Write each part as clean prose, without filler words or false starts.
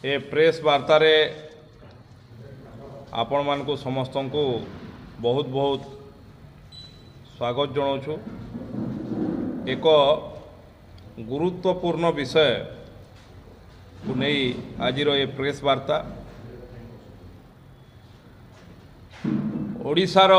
ए press वार्तार आपण मानकु समस्त को बहुत बहुत स्वागत जनाऊँ। एक गुरुत्वपूर्ण विषय को नहीं आज ये प्रेस वार्ता ओडिशार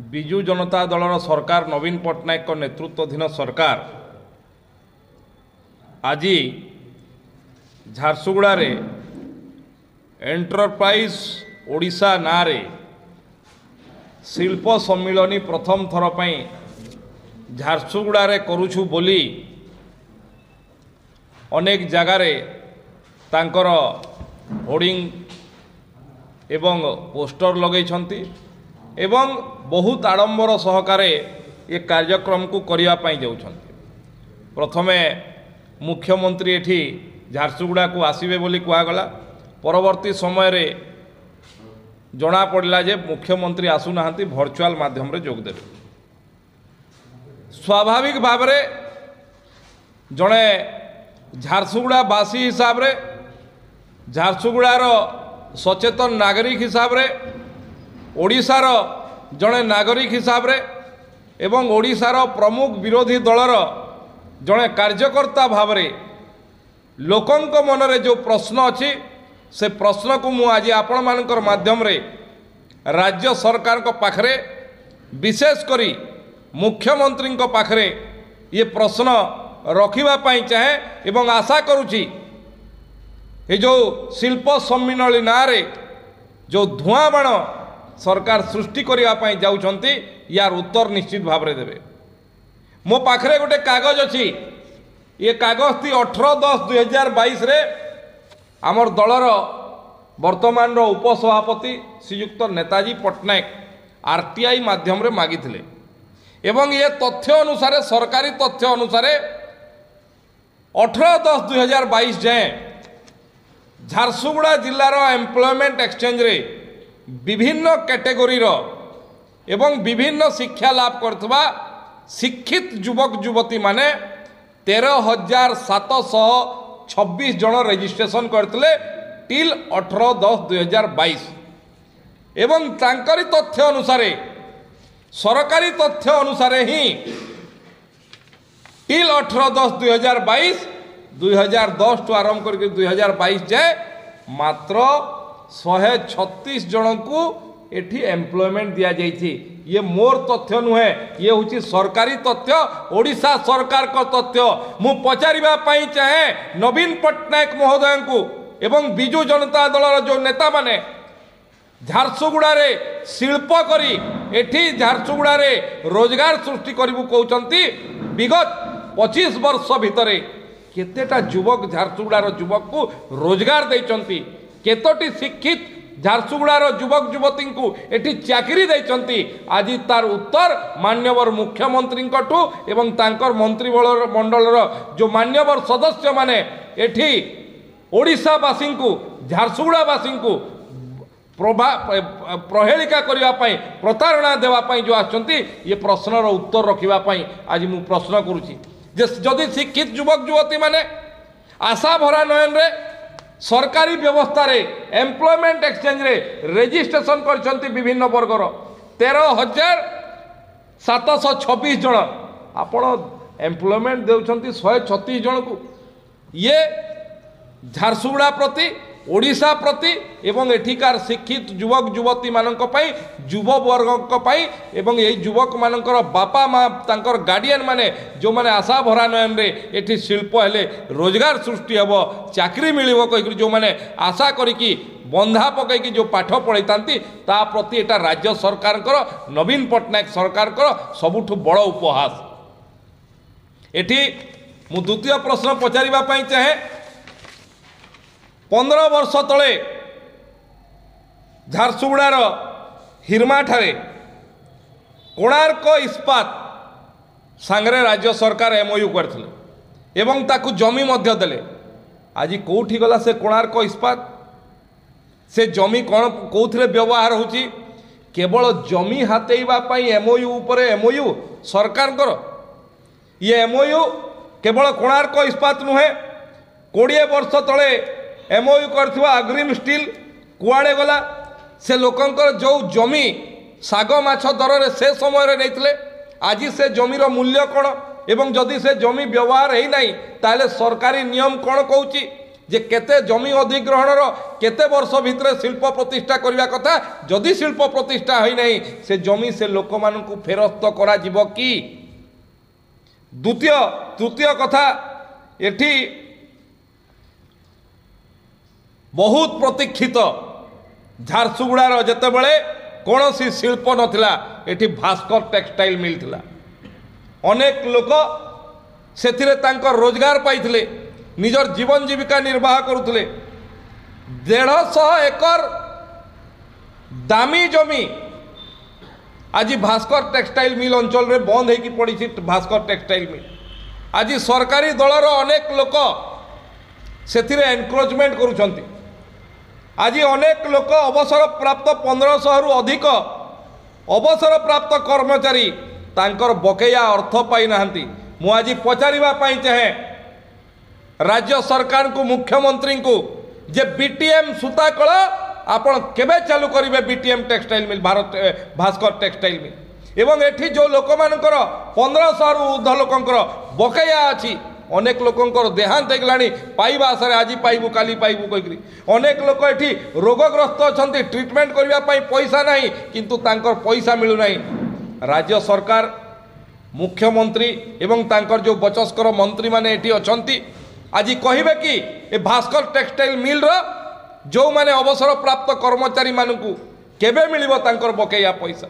बिजु जनता दलर सरकार नवीन पट्टनायक नेतृत्वाधीन सरकार आज झारसुगुड़ा रे एंटरप्राइज ओडिशा नारे शिल्प सम्मिलनी प्रथम थर पई झारसुगुड़ा रे करूछु बोली अनेक जगार तांकर होर्डिंग एवं पोस्टर लगे एवं बहुत आडंबर सहकारे ये कार्यक्रम को करिया पई जाउछंती। प्रथमे मुख्यमंत्री एठी झारसुगुड़ा को आसीबे बोली कुआगला। परवर्ती समय रे जना पड़ला जे मुख्यमंत्री आसुनाहांती वर्चुअल माध्यम रे जोग देबे। स्वाभाविक भाव रे जणे झारसुगुड़ा बासी हिसाब रे झारसुगुड़ार सचेतन नागरिक हिसाब रे ओडिशार जड़े नागरिक हिसाब रे एवं ओडिशार प्रमुख विरोधी दलर जड़े कार्यकर्ता भाव रे लोकंक मनरे जो प्रश्न अच्छी से प्रश्न को मु आज आपण मानकर माध्यम रे राज्य सरकार को पाखरे विशेष करी मुख्यमंत्री को पाखरे ये प्रश्न रखिबा पाई चाहे एवं आशा करुची ये जो शिल्प सम्मिलनी नारे जो धुआं बाण सरकार सृष्टि करने जाउछंती यार उत्तर निश्चित भाव रे देबे। मो पाखरे गोटे कागज अच्छी ये कागज थी 18/10/2022 रे आमर दलर वर्तमान रो उपसभापति श्रीयुक्त नेताजी पट्टनायक आरटीआई माध्यम रे मागी थिले एवं ये तथ्य अनुसार सरकारी तथ्य अनुसार 18/10/2022 जाए झारसुगुड़ा जिलार एम्प्लॉयमेंट एक्सचेंज रे विभिन्न कैटेगोरी रो एवं विभिन्न शिक्षा लाभ करथबा शिक्षित युवक युवती माने 13,726 जन रजिस्ट्रेशन करथिले टिल 18/10/2022 एवं तांकरी तथ्य अनुसार सरकारी तथ्य अनुसार ही टिल 18/10/2022 2010 टू आरंभ करके 2022 जाए मात्र 136 जन को एठी एम्प्लॉयमेंट दिया जाइछि। ये मोर तथ्य नुहे, ये हूँ सरकारी तथ्य ओडिशा सरकार को तथ्य। मु पचारिबा पाई चाहे नवीन पट्टनायक महोदय को एवं बिजु जनता दलर जो नेता माने झारसुगुड़ा रे शिल्प करी एठी झारसुगुड़ा रे रोजगार सृष्टि करिबु कहउचंती। विगत 25 वर्ष भितरे केतेटा युवक झारसुगुड़ार युवक को रोजगार देइचंती, केतोटी शिक्षित झारसुगुड़ार युवक युवती को एठी चाकरी देइचंती। आज तार उत्तर मान्यवर मुख्यमंत्री एवं तांकर मंत्री मंडल जो मान्यवर सदस्य माने एठी ओडिशावासी को झारसुगुड़ावासी को प्रहेलिका करने प्रतारणा देवाई जो आछंती ये प्रश्नर उत्तर रखापी आज मु प्रश्न करुँची जे जदि शिक्षित युवक युवती माने आशा भरा नयन रे सरकारी व्यवस्था रे एम्प्लॉयमेंट एक्सचेंज रे रजिस्ट्रेशन करछंती विभिन्न वर्गर 13,726 जन आपण एम्प्लॉयमेंट देउछंती 136 जन को। ये झारसुगुड़ा प्रति ओडिशा प्रति एवं एठिकार शिक्षित युवक युवती मानक पई युव वर्ग पई एवं ये युवक मानकर बापा माँ तांकर गार्डियन माने जो माने आशा भरा नयन रे एठी शिल्प हेले रोजगार सृष्टि हेबो चाकरी मिलिबो कहि जो माने आशा करिकी बंधा पकईकी जो पाठ पढ़ाई ता प्रति एटा राज्य सरकार नवीन पट्टनायक सरकार सबुठु बड़ उपहास। एठी मु द्वितीय प्रश्न पचारिबा पई चाहे 15 वर्ष तले झारसुगुड़ार हिरमा ठारे कोणार्क इस्पात सांगरे राज्य सरकार एमओयू करथिले एवं ताकू जमी मध्य देले। आज कोठी गला से कोणार्क इस्पात से जमी कौन कौथिले व्यवहार होची केवल जमी हातेइबा पई एमओयू उपरे एमओयू सरकार ये एमओयू केवल कोणार्क इस्पात नुहे 20 वर्ष तले एमओयू करथिबा अग्रिम स्टील कुआड़े गला से लोकंकर जो जमी साग माछ दर रे से समय नहीं आज से जमीर मूल्य कौन एवं जदि से जमी व्यवहार है नहीं ताले सरकारी नियम कौन कहूँ जे केते जमी अधिग्रहणर केते वर्ष भितर शिल्प प्रतिष्ठा करने कथा जदि शिल्प प्रतिष्ठा है नहीं से जमी से लोक मानू फेरस्त करा जिवो कि द्वितीय तृतीय कथा एठी बहुत प्रतीक्षित झारसुगुड़ार जेतेबेले कौन सी शिल्प नथिला एठी भास्कर टेक्सटाइल मिल थिला अनेक लोक सेथिरे तांकर रोजगार पाइथिले निजर जीवन जीविका निर्वाह करुथिले 150 एकर दामी जमी आज भास्कर टेक्सटाइल मिल अंचल रे बंद होगी पड़ी भास्कर टेक्सटाइल मिल आज सरकारी दलर अनेक लोक सेथिरे एनक्रोचमेंट करुछंती आज अनेक लोक अवसर प्राप्त 1500 रु अधिक अवसर प्राप्त कर्मचारी तांकर बकेया अर्थ पाई नाहंती मु आज पचारिबा पाई चाहे राज्य सरकार को मुख्यमंत्री को जे बीटीएम सूता कल आपण केबे चालू करिवे BTM textile mill Bharat Bhaskar textile mill एवं एठी जो लोक मानकर 1500 रु ऊर्ध्व लोकंकर बकेया अछि अनेक लोकंकर देहांत होगलानी पाइबा आशारे आज पाइबू काली पाइबू कहीकि अनेक लोक एठी रोगग्रस्त अछंती ट्रीटमेंट करबा पई पैसा नाही किंतु तांकर पैसा मिलु नाही राज्य सरकार मुख्यमंत्री एवं तांकर जो बचस्कर मंत्री माने एठी अछंती आज कहिबे कि ए भास्कर टेक्सटाइल मिल रो जो माने अवसर प्राप्त कर्मचारी मानकू केबे मिलिबो तांकर बकेया पैसा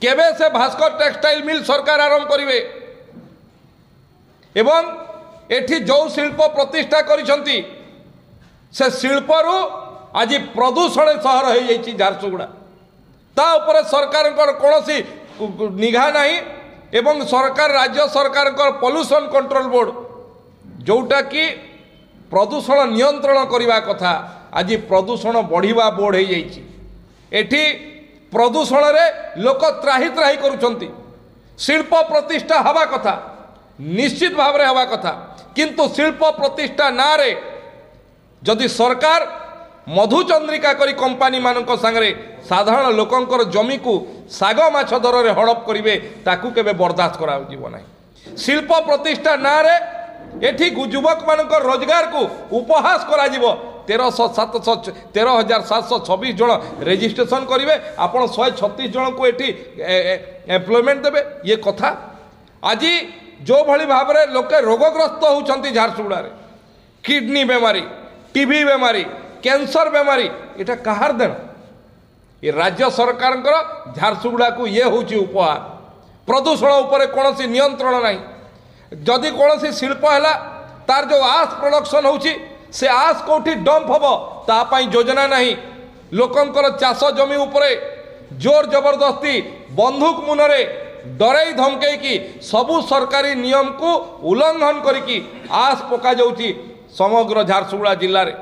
केबे से भास्कर टेक्सटाइल मिल सरकार आरंभ करिवे एवं एठी जो शिल्प प्रतिष्ठा करिसंती से शिल्परू आज प्रदूषण सहर हो जाइछि झारसुगुड़ा ता ऊपर सरकार कौनसी निघा नहीं एवं सरकार राज्य सरकार पॉल्यूशन कंट्रोल बोर्ड जोटा कि प्रदूषण नियंत्रण करने कथा आज प्रदूषण बढ़िया बोर्ड हो जाइछि एठी प्रदूषण रे लोक त्राही त्राही करुछंती शिल्प प्रतिष्ठा हवा कथा निश्चित भाव में हवा कथा किंतु शिल्प प्रतिष्ठा ना रे जदि सरकार मधुचंद्रिका करी कंपानी मानक सांगरे साधारण लोकंकर जमी को साग माछ दर रे हड़प करिवे ताकू केबे बर्दाश्त करा जीव नाही शिल्प प्रतिष्ठा ना रे एठी युवक मानकर रोजगार को उपहास करा जीव 13,726 जन रेजिस्ट्रेशन करेंगे आपण 136 जन को एठी एम्प्लॉयमेंट देवे ये कथा आज जो भली भाव में लोके रोगग्रस्त होउछंती झारसुगुड़ा रे किडनी बेमारी टीबी बेमारी कैंसर बेमारी एटा कहार देन ये राज्य सरकार झारसुगुड़ा को ये होची उपहार प्रदूषण उपरे कौनसी नियंत्रण नहीं जदि कौनसी शिल्प है तार जो आस प्रोडक्शन होची से आस कोठी डंप हम तापाई योजना नहीं लोकंकर चाष जमी उपरे जोर जबरदस्ती बंदूक मुनरे डरई धमकई कि सबू सरकारी नियम को उल्लंघन करिकी आस पका जाउची समग्र झारसुगुड़ा जिल्ला रे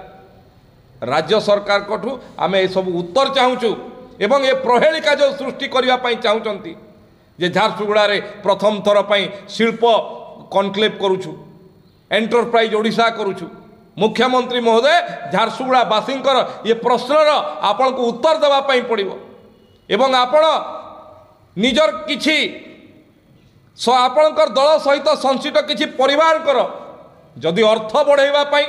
राज्य सरकार कठू आमे ए सब उत्तर चाहूचु एवं ए प्रहेलिका जो सृष्टि करबा पई चाहूचंती जे झारसुगुड़ा रे प्रथम थर पई शिल्प कॉन्क्लेव करूछु एंटरप्राइज ओडिशा करूछु मुख्यमंत्री महोदय झारसुगुड़ा बासींकर ये प्रश्नर आपण को उत्तर देबा पई पड़िबो एवं आपण निजर किछि आपणकर दल सहित संश्लिष्ट किछि परिवार कर जदि अर्थ बढ़ाइबा पई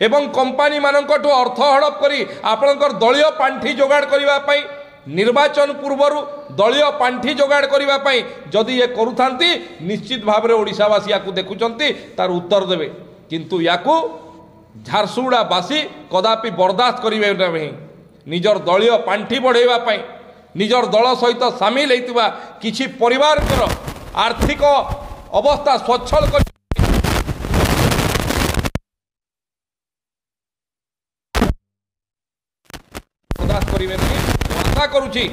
एवं कंपानी मानकठु अर्थ हड़प करी आपणकर दलीय पांठी जोगाड़ करिबा पई निर्वाचन पूर्वरु दलीय पांठी जोगाड़ करिबा पई जदि ये करूथांती निश्चित भाव में ओडिशावासी याकू देखुचंती तार उत्तर देबे किंतु याकू झारसुगुड़ा बासी कदापि बर्दाश्त करिवे नहीं निजर दलीय पांठी बढ़ाइबा पई निजर दल सहित सामिल होइतिबा किछि परिवार कर आर्थिक अवस्था स्वच्छल कर बर्दाश्त करिवे नहीं आशा करुछि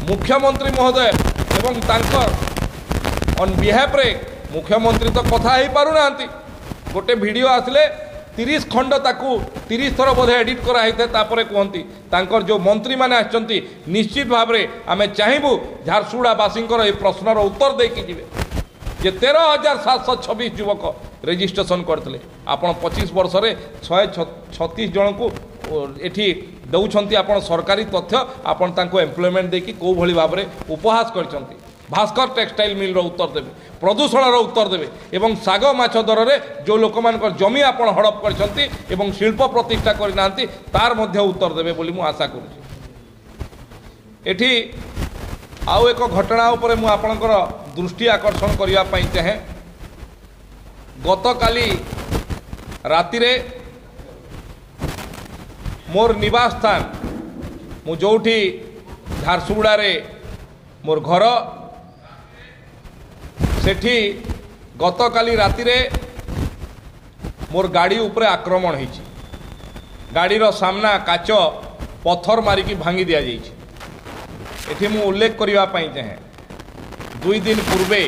मुख्यमंत्री महोदय एवं तांकर ऑन बिहाफ रे मुख्यमंत्री तो कथा ही पारु नांती गोटे वीडियो आसले 30 खंड ताकू 30 थर बोधे एडिट कराई तापर कहती तांकर जो मंत्री माने आछंती निश्चित भाव में आमे चाहबू झारसुगुड़ा बासींकर ए प्रश्नर उत्तर देकी जिवे जे 13,726 युवक रेजिस्ट्रेशन करते आपण 25 वर्ष रे 136 जन को एठी दौरान आपण सरकारी तथ्य आपण तांको एम्प्लॉयमेंट देकी को भली भाव में उपहास करछंती। भास्कर टेक्सटाइल मिल उत्तर देवे, प्रदूषण उत्तर देवे एवं साग माछ दर में जो लोक मान जमी आपण हड़प करछंती एवं शिल्प प्रतिष्ठा करना तार मध्य उत्तर देवे बोली मु आशा करुछि। एठी आउ एक घटना उपरे मु आपणकर दृष्टि आकर्षण करिया पई चाहे। गतकाली रातिरे मोर निवास स्थान मु जोठी झारसुगुड़ा रे मोर घर सेठी गतकाली रातिरे मोर गाड़ी उपरे आक्रमण होइछि। गाड़ीर सामना काच पत्थर मारिकी भांगी दिया जाइछि। एठी मु उल्लेख करिवा पई चाहे 2 दिन पूर्वे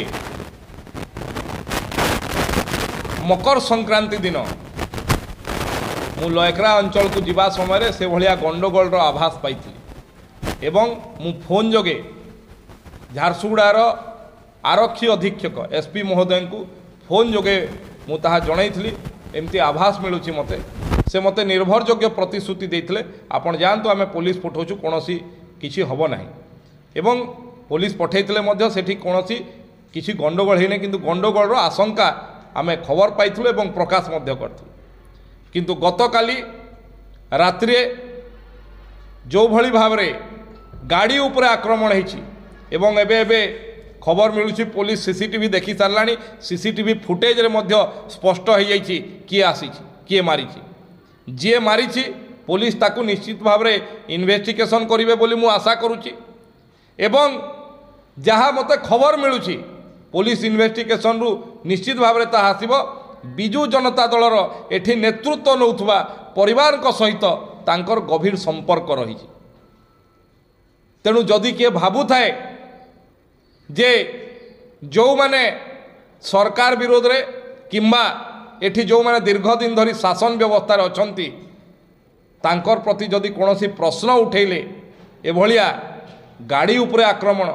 मकर संक्रांति दिन मु लयकरा अंचल को जीवा समय से भलिया गंडगोल आभास पाई एवं मु फोन जोगे झारसुगुड़ार आरक्षी अधीक्षक एसपी महोदय को फोन जोगे मु ताहा जणाइथली एमती आभास मिलुछि मते। से मते निर्भरयोग्य प्रतिश्रुति देइथिले आपण जानतु आमे पुलिस पठाउछु कोनोसी किछि हबो नाही एवं पुलिस पठाइथिले मध्य सेठी कोनोसी किछि गंडगोल हेने किंतु गंडगोल रो आशंका आमे खबर पाइथिलु एवं प्रकाश मध्य करथिलु। किंतु गतकाली रात्रि जो भली भाव रे गाड़ी उपरे आक्रमण होइछि एवं एबे एबे खबर मिलुछि पुलिस सीसीटीवी देखि सारलानी। सीसीटीवी फुटेज रे मध्य स्पष्ट हो जाइछि किए आसीछि किए मारिछि। जे मारिछि पुलिस ताकू निश्चित भाव रे इन्वेस्टिगेशन करिवे बोली मु आशा करूछि एवं जहाँ मते खबर मिलुछि पुलिस इन्वेस्टिगेशन रु निश्चित भाव रे ताहा आसीबो। बिजु जनता दलर एठी नेतृत्व नौथुवा परिवार सहित तांकर गभीर संपर्क रही। तेणु जदि किए भावु थाए जे जो माने सरकार विरोध रे किंबा एठी जो माने दीर्घ दिन धरी शासन व्यवस्था अछंती तांकर प्रति जदि कोनोसी प्रश्न उठेले एभलिया गाड़ी उपरे आक्रमण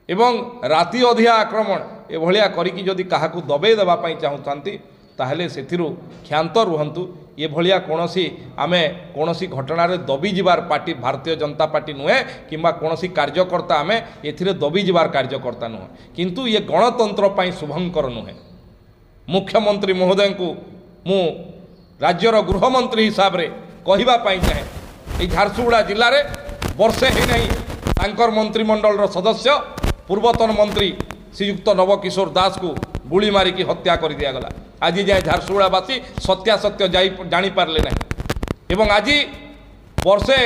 एवं राति अधिया आक्रमण एभलिया करिकी जदि काहाकू दबे देबा पई चाहुतांती ताहले सेथिरु ख्यात रुहंतु। ये भलिया कोनोसी आमे कोनोसी घटना रे दबी जिबार पार्टी भारतीय जनता पार्टी नुहे किंबा कोनोसी कार्यकर्ता आमे एथिरे दबी जिबार कार्यकर्ता नुहे किंतु ये गणतंत्र पई शुभंकर नुहे। मुख्यमंत्री महोदय को मु राज्यर गृहमंत्री हिसाब रे कहिबा पई चाहे ए झारसुगुड़ा जिल्ला रे वर्षे हे नहीं तांकर मंत्रिमंडल रो सदस्य पूर्वतन मंत्री श्रीयुक्त नवकिशोर दास को गुली मारिकी हत्या कर दिया गला। आज जाए झारसुगुड़ावासी सत्यासत्य जानी पारले नहीं एवं आज वर्षे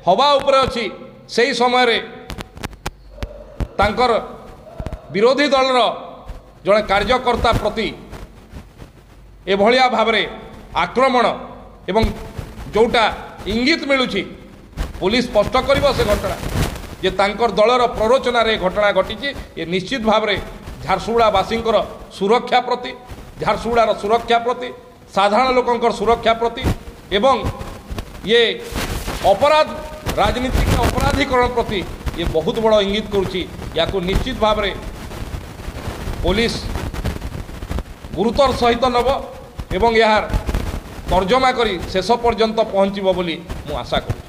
हवा उपरे अछि सेही समय रे तांकर विरोधी दलर जड़े कार्यकर्ता प्रति एभलिया भाव में आक्रमण एवं जोटा इंगित मिलुछि पुलिस स्पष्ट करिवो से घटना जे तांकर दलर प्ररोचना रे घटना घटी। ये निश्चित भाव में झारसुगुड़ावासी सुरक्षा प्रति झारसुगुड़ार सुरक्षा प्रति साधारण लोकंकर सुरक्षा प्रति एवं ये अपराध राजनीतिक अपराधीकरण प्रति ये बहुत बड़ इंगित करुछि। याकू निश्चित भाव में पुलिस गुरुतर सहित नब एवं यार तर्जमा करी शेष पर्यंत पहुँचब बोली मु आशा करूँ।